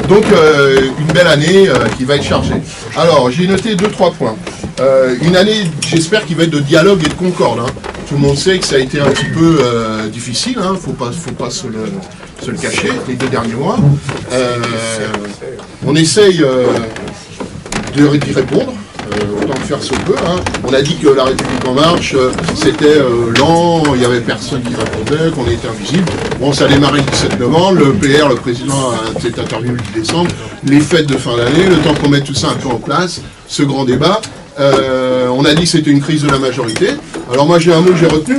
Donc une belle année qui va être chargée. Alors j'ai noté 2-3 points. Une année, j'espère, qui va être de dialogue et de concorde. Hein. Tout le monde sait que ça a été un petit peu difficile, hein. Faut pas se le cacher, les 2 derniers mois. On essaye d'y répondre. Autant que faire se peut. Hein. On a dit que la République en marche, c'était lent, il n'y avait personne qui répondait, qu'on était invisible. Bon, ça a démarré le 17 novembre, le PR, le président, s'est interviewé le 10 décembre, les fêtes de fin d'année, le temps qu'on mette tout ça un peu en place, ce grand débat. On a dit que c'était une crise de la majorité. Alors moi, j'ai un mot que j'ai retenu,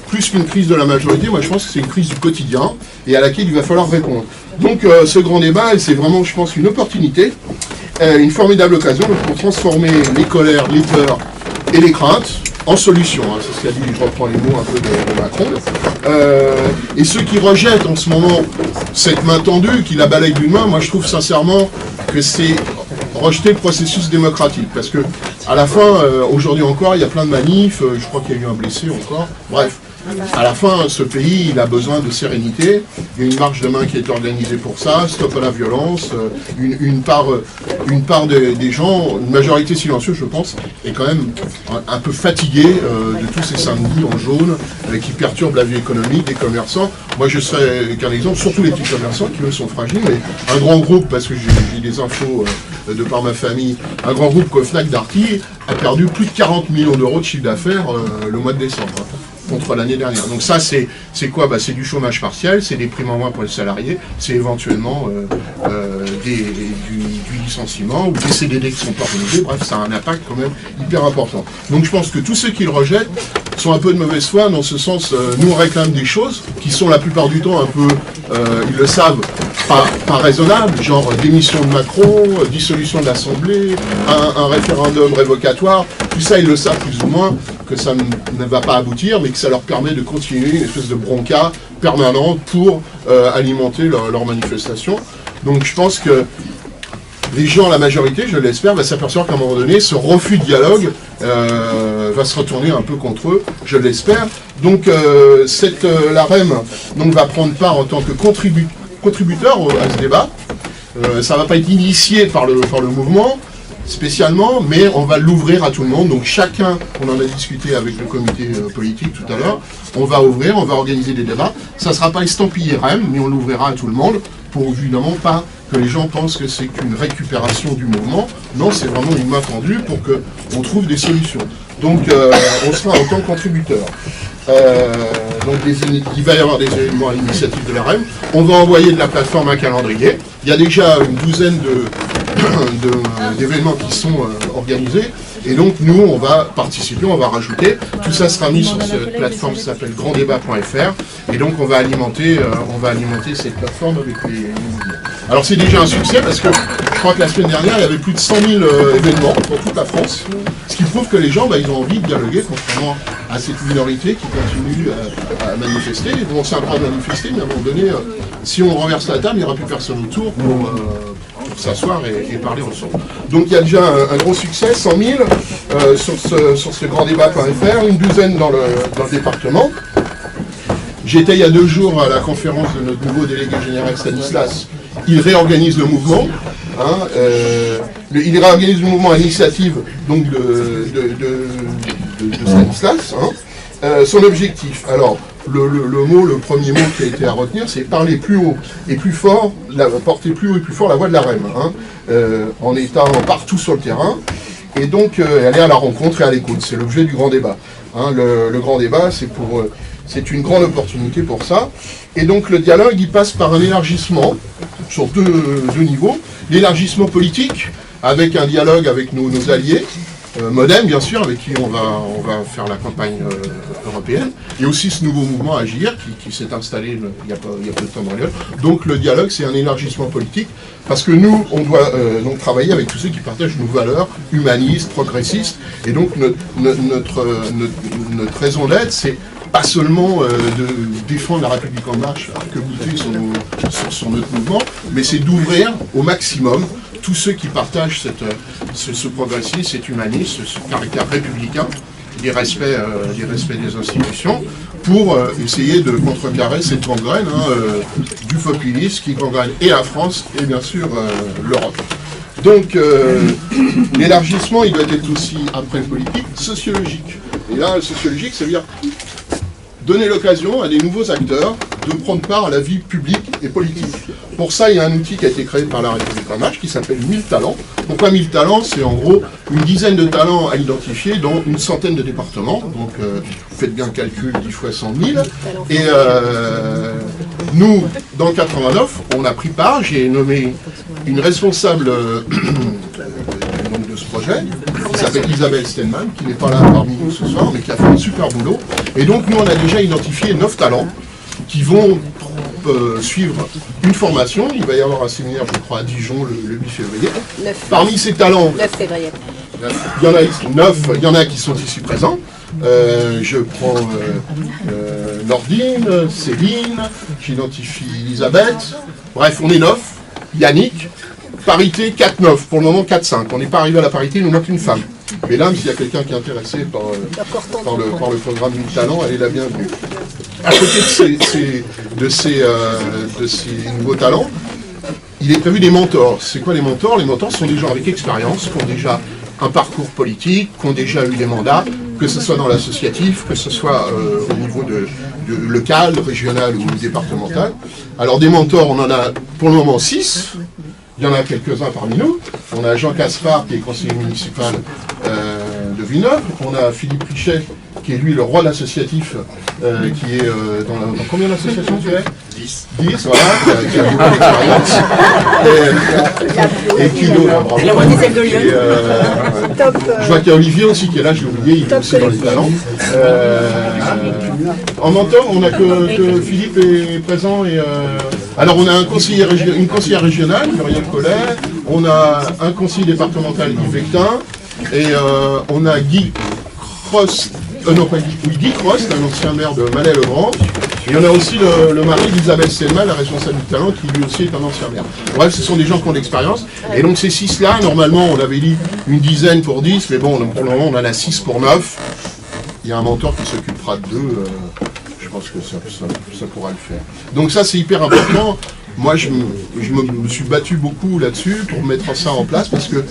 plus qu'une crise de la majorité, moi je pense que c'est une crise du quotidien et à laquelle il va falloir répondre. Donc ce grand débat, c'est vraiment, je pense, une opportunité. Une formidable occasion pour transformer les colères, les peurs et les craintes en solutions. Hein. C'est ce qu'a dit, je reprends les mots un peu de Macron. Et ceux qui rejettent en ce moment cette main tendue, qui la balayent d'une main, moi je trouve sincèrement que c'est rejeter le processus démocratique. Parce que à la fin, aujourd'hui encore, il y a plein de manifs, je crois qu'il y a eu un blessé encore, bref. À la fin, ce pays, il a besoin de sérénité. Il y a une marche de main qui est organisée pour ça. Stop à la violence. Une part des gens, une majorité silencieuse, je pense, est quand même un peu fatiguée de tous ces samedis en jaune qui perturbent la vie économique des commerçants. Moi, je serais qu'un exemple, surtout les petits commerçants qui, eux, sont fragiles. Mais un grand groupe, parce que j'ai des infos de par ma famille, un grand groupe comme Fnac Darty a perdu plus de 40 millions d'euros de chiffre d'affaires le mois de décembre. Contre l'année dernière. Donc ça, c'est quoi? C'est du chômage partiel, c'est des primes en moins pour les salariés, c'est éventuellement du licenciement ou des CDD qui sont pas renouvelés. Bref, ça a un impact quand même hyper important. Donc je pense que tous ceux qui le rejettent sont un peu de mauvaise foi, dans ce sens, nous on réclame des choses qui sont la plupart du temps un peu, ils le savent, pas raisonnables, genre démission de Macron, dissolution de l'Assemblée, un référendum révocatoire, tout ça ils le savent plus ou moins, que ça ne va pas aboutir, mais que ça leur permet de continuer une espèce de bronca permanente pour alimenter leur manifestation. Donc je pense que les gens, la majorité, je l'espère, va s'apercevoir qu'à un moment donné, ce refus de dialogue va se retourner un peu contre eux, je l'espère. Donc la REM va prendre part en tant que contributeur à ce débat. Ça ne va pas être initié par le mouvement, spécialement, mais on va l'ouvrir à tout le monde. Donc chacun, on en a discuté avec le comité politique tout à l'heure, on va ouvrir, on va organiser des débats. Ça ne sera pas estampillé REM, mais on l'ouvrira à tout le monde, pour évidemment pas que les gens pensent que c'est qu'une récupération du mouvement. Non, c'est vraiment une main tendue pour qu'on trouve des solutions. Donc on sera en tant que contributeur. Donc il va y avoir des éléments à l'initiative de la REM. On va envoyer de la plateforme un calendrier. Il y a déjà une douzaine d'événements qui sont organisés. Et donc nous, on va participer, on va rajouter. Tout ça sera mis sur cette plateforme qui s'appelle granddébat.fr. Et donc on va alimenter cette plateforme avec les mouvements. Alors c'est déjà un succès parce que je crois que la semaine dernière, il y avait plus de 100 000 événements dans toute la France. Ce qui prouve que les gens, ils ont envie de dialoguer, contrairement à cette minorité qui continue à manifester. Bon, c'est un droit de manifester, mais à un moment donné, si on renverse la table, il n'y aura plus personne autour pour s'asseoir et parler ensemble. Donc il y a déjà un gros succès, 100 000 sur ce granddébat.fr, une douzaine dans le département. J'étais il y a 2 jours à la conférence de notre nouveau délégué général Stanislas. Il réorganise le mouvement. Il réorganise le mouvement à l'initiative donc de Stanislas. Son objectif, alors le premier mot qui a été à retenir, c'est parler plus haut et plus fort, porter plus haut et plus fort la voix de la REM, en étant partout sur le terrain, et donc aller à la rencontre et à l'écoute. C'est l'objet du grand débat. Le grand débat, c'est une grande opportunité pour ça. Et donc le dialogue, il passe par un élargissement sur deux niveaux. L'élargissement politique, avec un dialogue avec nos alliés, Modem, bien sûr, avec qui on va faire la campagne européenne, et aussi ce nouveau mouvement Agir qui s'est installé il y a peu de temps dans l'ailleurs. Donc le dialogue, c'est un élargissement politique, parce que nous, on doit donc travailler avec tous ceux qui partagent nos valeurs humanistes, progressistes, et donc notre raison d'être, c'est pas seulement de défendre la République en marche, arc-bouter sur notre mouvement, mais c'est d'ouvrir au maximum tous ceux qui partagent ce progressisme, cet humanisme, ce caractère républicain, des respects des institutions, pour essayer de contrecarrer cette gangrène du populisme qui gangrène et la France et bien sûr l'Europe. Donc l'élargissement, il doit être aussi, après une politique, sociologique. Et là, sociologique, ça veut dire donner l'occasion à des nouveaux acteurs de prendre part à la vie publique et politique. Pour ça, il y a un outil qui a été créé par la République en marche qui s'appelle 1000 talents. Pourquoi 1000 talents? C'est en gros une dizaine de talents à identifier dans une centaine de départements. Donc, vous faites bien le calcul, 10 fois 100 000. Et nous, dans le 89, on a pris part, j'ai nommé une responsable de ce projet, qui s'appelle Isabelle Stenman, qui n'est pas là parmi nous ce soir, mais qui a fait un super boulot. Et donc, nous, on a déjà identifié 9 talents qui vont suivre une formation. Il va y avoir un séminaire, je crois, à Dijon le 8 février. 9. Parmi ces talents, 9 février. Il y en a 9, il y en a qui sont ici présents. Je prends Nordine, Céline, j'identifie Elisabeth. Bref, on est 9. Yannick. Parité 4-9. Pour le moment, 4-5. On n'est pas arrivé à la parité, il nous manque une femme. Mesdames, s'il y a quelqu'un qui est intéressé par le programme du talent, elle est la bienvenue. À côté de ces nouveaux talents, il est prévu des mentors. C'est quoi les mentors? Les mentors sont des gens avec expérience, qui ont déjà un parcours politique, qui ont déjà eu des mandats, que ce soit dans l'associatif, que ce soit au niveau de local, régional ou départemental. Alors des mentors, on en a pour le moment 6. Il y en a quelques-uns parmi nous. On a Jean Caspar, qui est conseiller municipal de Villeneuve. On a Philippe Richet, qui est lui le roi de l'associatif, qui est dans combien d'associations tu es? 10. 10, voilà, qui a beaucoup d'expérience. Et qui nous... La moitié celle de Lyon. Je vois qu'il y a Olivier aussi qui est là, j'ai oublié, il est aussi dans les talents. En mentor, on a que Philippe est présent. Alors on a une conseillère régionale, Muriel Collet, on a un conseiller départemental, Yves Vectin, et on a Guy Cross, Guy Cross, un ancien maire de Malais-le-Grand, et on a aussi le mari d'Isabelle Selma, la responsable du talent, qui lui aussi est un ancien maire. Bref, ce sont des gens qui ont de l'expérience, et donc ces 6-là, normalement, on avait dit une dizaine pour 10, mais bon, pour le moment, on en a 6 pour 9. Il y a un mentor qui s'occupera de 2, je pense que ça pourra le faire. Donc ça, c'est hyper important. Moi, je me suis battu beaucoup là-dessus pour mettre ça en place, parce que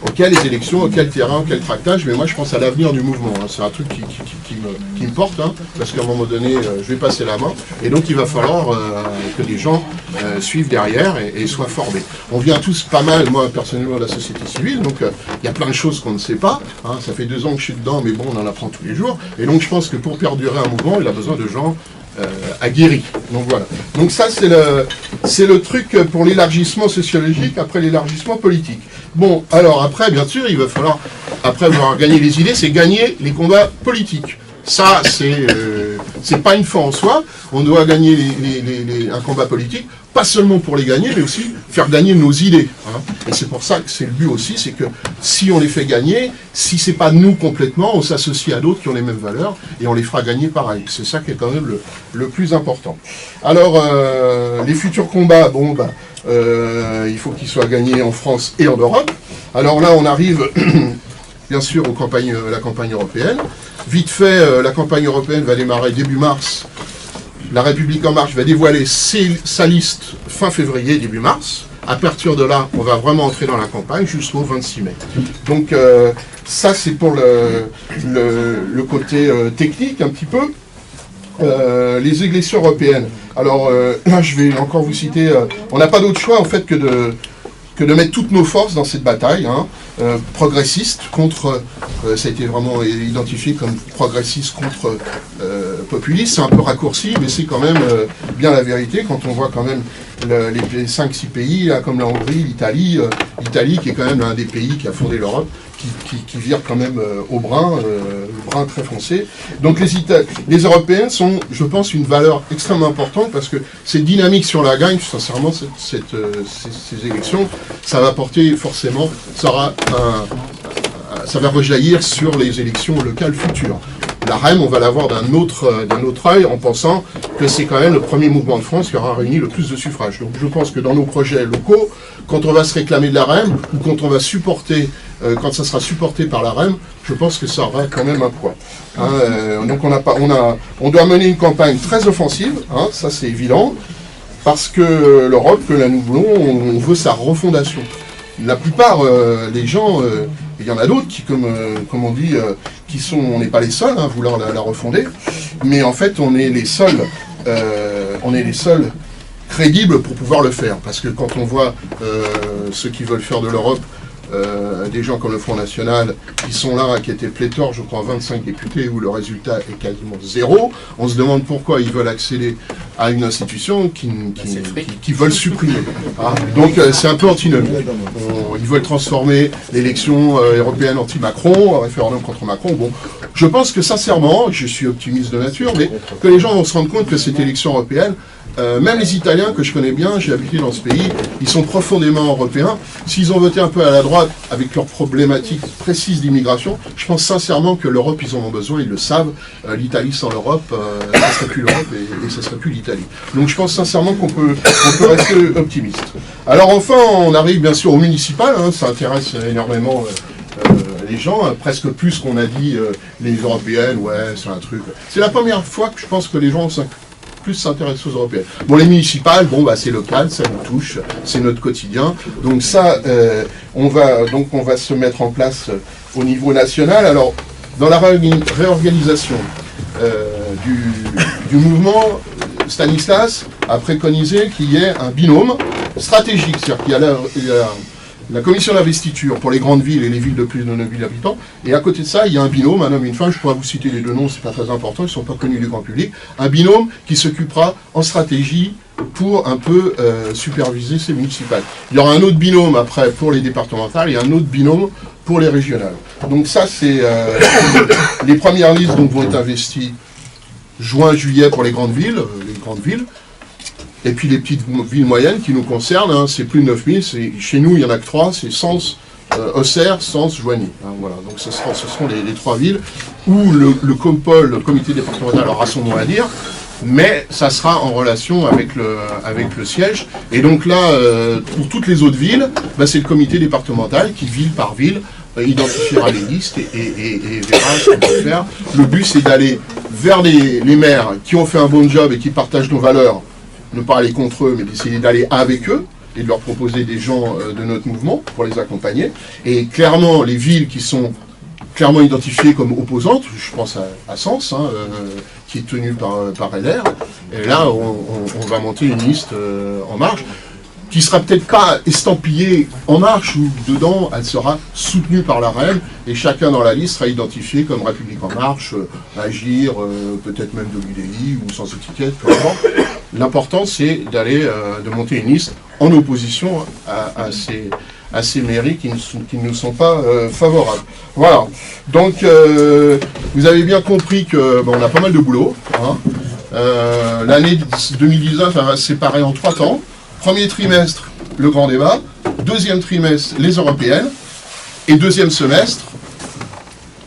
ok, les élections, ok, le terrain, ok, le tractage, mais moi je pense à l'avenir du mouvement. Hein. C'est un truc qui me porte, hein, parce qu'à un moment donné, je vais passer la main, et donc il va falloir que des gens suivent derrière et soient formés. On vient tous pas mal, moi personnellement, de la société civile, donc il y a plein de choses qu'on ne sait pas. Hein. Ça fait 2 ans que je suis dedans, mais bon, on en apprend tous les jours. Et donc je pense que pour perdurer un mouvement, il a besoin de gens aguerris. Donc voilà. Donc ça, c'est le truc pour l'élargissement sociologique, après l'élargissement politique. Bon, alors après, bien sûr, il va falloir, après avoir gagné les idées, c'est gagner les combats politiques. Ça, c'est pas une fin en soi. On doit gagner un combat politique, pas seulement pour les gagner, mais aussi faire gagner nos idées. Hein. Et c'est pour ça que c'est le but aussi, c'est que si on les fait gagner, si c'est pas nous complètement, on s'associe à d'autres qui ont les mêmes valeurs et on les fera gagner pareil. C'est ça qui est quand même le plus important. Alors, les futurs combats, bon, il faut qu'ils soient gagnés en France et en Europe. Alors là, on arrive bien sûr la campagne européenne. Vite fait, la campagne européenne va démarrer début mars. La République en marche va dévoiler sa liste fin février, début mars. À partir de là, on va vraiment entrer dans la campagne jusqu'au 26 mai. Donc ça, c'est pour le côté technique un petit peu. Les élections européennes. Alors là, je vais encore vous citer, on n'a pas d'autre choix en fait que de mettre toutes nos forces dans cette bataille, hein, progressiste contre, ça a été vraiment identifié comme progressiste contre populiste, c'est un peu raccourci, mais c'est quand même bien la vérité quand on voit quand même les 5-6 pays, là, comme la Hongrie, l'Italie qui est quand même l'un des pays qui a fondé l'Europe, qui vire quand même au brun, le brun très foncé. Donc les Européens sont, je pense, une valeur extrêmement importante parce que cette dynamique sur la gagne, sincèrement, ces élections, ça va porter forcément, ça va rejaillir sur les élections locales futures. La REM, on va l'avoir d'un autre œil en pensant que c'est quand même le premier mouvement de France qui aura réuni le plus de suffrages. Donc je pense que dans nos projets locaux, quand on va se réclamer de la REM, ou quand on va supporter, quand ça sera supporté par la REM, je pense que ça aura quand même un poids. Hein, donc on doit mener une campagne très offensive, hein, ça c'est évident. parce que l'Europe que nous voulons, on veut sa refondation. La plupart des gens, il y en a d'autres qui, comme on dit, on n'est pas les seuls à vouloir la refonder, mais en fait on est les seuls crédibles pour pouvoir le faire, parce que quand on voit ceux qui veulent faire de l'Europe, des gens comme le Front National, qui sont là, qui étaient pléthore, je crois, 25 députés, où le résultat est quasiment zéro, on se demande pourquoi ils veulent accéder à une institution qui veulent supprimer. Hein. Donc c'est un peu antinomique. Ils veulent transformer l'élection européenne anti-Macron, un référendum contre Macron. Bon, je pense que sincèrement, je suis optimiste de nature, mais que les gens vont se rendre compte que cette élection européenne, même les Italiens que je connais bien, j'ai habité dans ce pays, ils sont profondément européens. S'ils ont voté un peu à la droite avec leurs problématiques précises d'immigration, je pense sincèrement que l'Europe, ils en ont besoin, ils le savent. L'Italie sans l'Europe, ça ne serait plus l'Europe et ça ne serait plus l'Italie. Donc je pense sincèrement qu'on peut rester optimiste. Alors enfin, on arrive bien sûr au municipal, hein, ça intéresse énormément les gens, presque plus qu'on a dit les Européennes, ouais, c'est un truc. C'est la première fois que je pense que les gens plus s'intéresser aux européennes. Bon, les municipales, bon, bah, c'est local, ça nous touche, c'est notre quotidien. Donc ça, on va se mettre en place au niveau national. Alors, dans la réorganisation du mouvement, Stanislas a préconisé qu'il y ait un binôme stratégique, c'est-à-dire qu'il y a la commission d'investiture pour les grandes villes et les villes de plus de 9000 habitants, et à côté de ça, il y a un binôme, un homme et une femme, je pourrais vous citer les deux noms, c'est pas très important, ils ne sont pas connus du grand public, un binôme qui s'occupera en stratégie pour un peu superviser ces municipales. Il y aura un autre binôme après pour les départementales et un autre binôme pour les régionales. Donc ça, c'est les premières listes donc, vont être investies juin-juillet pour les grandes villes, et puis les petites villes moyennes qui nous concernent, hein, c'est plus de 9000, chez nous il n'y en a que 3, c'est Sens, Auxerre, Sens, Joigny. Hein, voilà. Donc ce seront les 3 villes où le COMPOL, le comité départemental, aura son mot à dire, mais ça sera en relation avec le siège. Et donc là, pour toutes les autres villes, bah, c'est le comité départemental qui, ville par ville, identifiera les listes et verra ce qu'on va faire. Le but c'est d'aller vers les maires qui ont fait un bon job et qui partagent nos valeurs, ne pas aller contre eux, mais d'essayer d'aller avec eux et de leur proposer des gens de notre mouvement pour les accompagner. Et clairement, les villes qui sont clairement identifiées comme opposantes, je pense à Sens, hein, qui est tenue par LR, et là, on va monter une liste En Marche, qui sera peut-être pas estampillée En Marche, ou dedans, elle sera soutenue par la reine, et chacun dans la liste sera identifié comme République En Marche, Agir, peut-être même WDI, ou sans étiquette, peu importe. L'important, c'est de monter une liste en opposition à ces mairies qui ne nous sont pas favorables. Voilà. Donc, vous avez bien compris que on a pas mal de boulot. Hein. L'année 2019 va se séparer en 3 temps. Premier trimestre, le grand débat. Deuxième trimestre, les européennes. Et deuxième semestre,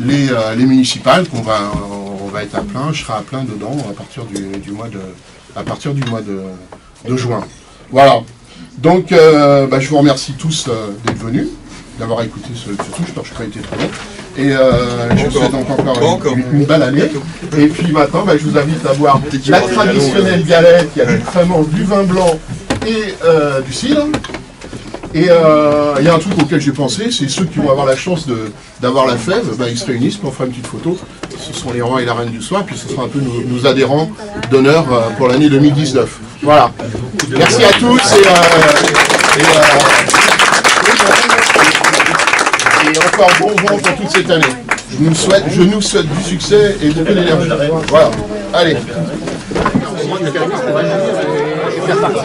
les municipales, on va être à plein. Je serai à plein dedans à partir du mois de juin. Voilà. Donc, je vous remercie tous d'être venus, d'avoir écouté ce truc. Je n'ai pas été trop long. Et je vous souhaite encore une belle année. Et puis maintenant, je vous invite à boire la traditionnelle galette. Il y a du crémant, du vin blanc et du cidre. Et il y a un truc auquel j'ai pensé, c'est ceux qui vont avoir la chance d'avoir la fève, ils se réunissent pour faire une petite photo. Ce sont les rois et la reine du soir, puis ce sera un peu nos adhérents d'honneur pour l'année 2019. Voilà. Merci à tous et encore bon vent pour toute cette année. Je nous souhaite du succès et beaucoup d'énergie. Voilà. Allez. Faire partie.